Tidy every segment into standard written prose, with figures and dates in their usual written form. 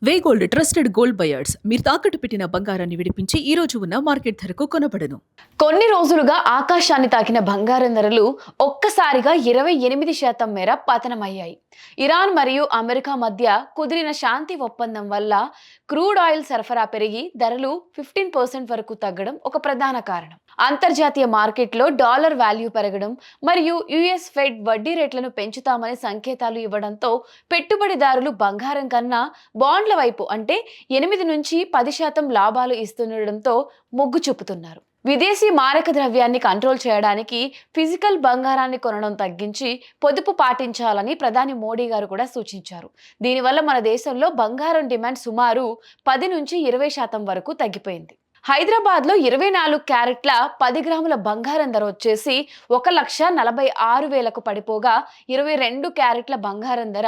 వే gold trusted gold buyers మీరు తాకట్టు పెట్టిన బంగారాన్ని విడిపించి ఈ రోజు ఉన్న మార్కెట్ ధరకు కొనబడను. కొన్ని రోజులుగా ఆకాశాన్ని తాకిన బంగారం ధరలు ఒక్కసారిగా 28% మేర పతనమయ్యాయి. ఇరాన్ మరియు అమెరికా మధ్య కుదిరిన శాంతి ఒప్పందం వల్ల క్రూడ్ ఆయిల్ సరఫరా పెరిగి ధరలు 15% వరకు తగ్గడం ఒక ప్రధాన కారణం. అంతర్జాతీయ మార్కెట్లో డాలర్ వాల్యూ పెరగడం మరియు యుఎస్ ఫెడ్ వడ్డీ రేట్లను పెంచుతామని సంకేతాలు ఇవ్వడంతో పెట్టుబడిదారులు బంగారం కన్నా బాండ్ల వైపు అంటే 8 నుంచి 10% లాభాలు ఇస్తుండటంతో మొగ్గు చూపుతున్నారు. విదేశీ మారక ద్రవ్యాన్ని కంట్రోల్ చేయడానికి ఫిజికల్ బంగారాన్ని కొనడం తగ్గించి పొదుపు పాటించాలని ప్రధాని మోడీ గారు కూడా సూచించారు. దీనివల్ల మన దేశంలో బంగారం డిమాండ్ సుమారు 10 నుంచి 20% వరకు తగ్గిపోయింది. హైదరాబాద్లో 24 క్యారెట్ల 10 గ్రాముల బంగారం ధర వచ్చేసి 1,46,000కు పడిపోగా 22 క్యారెట్ల బంగారం ధర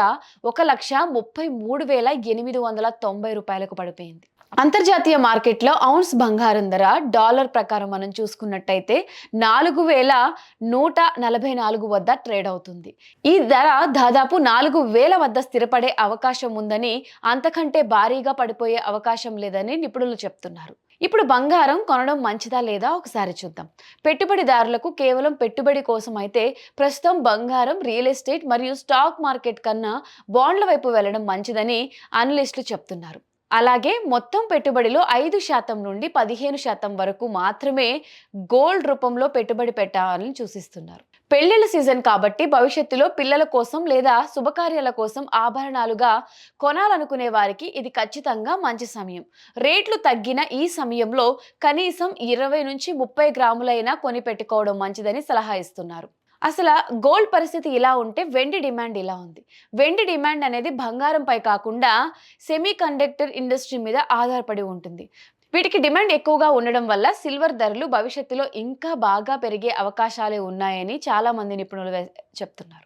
1,33,890 రూపాయలకు పడిపోయింది. అంతర్జాతీయ మార్కెట్లో ఔన్స్ బంగారం ధర డాలర్ ప్రకారం మనం చూసుకున్నట్టయితే 4,144 వద్ద ట్రేడ్ అవుతుంది. ఈ ధర దాదాపు 4,000 వద్ద స్థిరపడే అవకాశం ఉందని, అంతకంటే భారీగా పడిపోయే అవకాశం లేదని నిపుణులు చెప్తున్నారు. ఇప్పుడు బంగారం కొనడం మంచిదా లేదా ఒకసారి చూద్దాం. పెట్టుబడిదారులకు కేవలం పెట్టుబడి కోసం అయితే ప్రస్తుతం బంగారం, రియల్ ఎస్టేట్ మరియు స్టాక్ మార్కెట్ కన్నా బాండ్ల వైపు వెళ్లడం మంచిదని అనలిస్టులు చెప్తున్నారు. అలాగే మొత్తం పెట్టుబడిలో 5% నుండి 15% వరకు మాత్రమే గోల్డ్ రూపంలో పెట్టుబడి పెట్టాలని సూచిస్తున్నారు. పెళ్లిళ్ళ సీజన్ కాబట్టి భవిష్యత్తులో పిల్లల కోసం లేదా శుభకార్యాల కోసం ఆభరణాలుగా కొనాలనుకునే వారికి ఇది ఖచ్చితంగా మంచి సమయం. రేట్లు తగ్గిన ఈ సమయంలో కనీసం 20 నుంచి 30 గ్రాములైనా కొని పెట్టుకోవడం మంచిదని సలహా ఇస్తున్నారు. అసలు గోల్డ్ పరిస్థితి ఇలా ఉంటే వెండి డిమాండ్ ఇలా ఉంది. వెండి డిమాండ్ అనేది బంగారంపై కాకుండా సెమీ కండక్టర్ ఇండస్ట్రీ మీద ఆధారపడి ఉంటుంది. వీటికి డిమాండ్ ఎక్కువగా ఉండడం వల్ల సిల్వర్ ధరలు భవిష్యత్తులో ఇంకా బాగా పెరిగే అవకాశాలే ఉన్నాయని చాలా మంది నిపుణులు చెప్తున్నారు.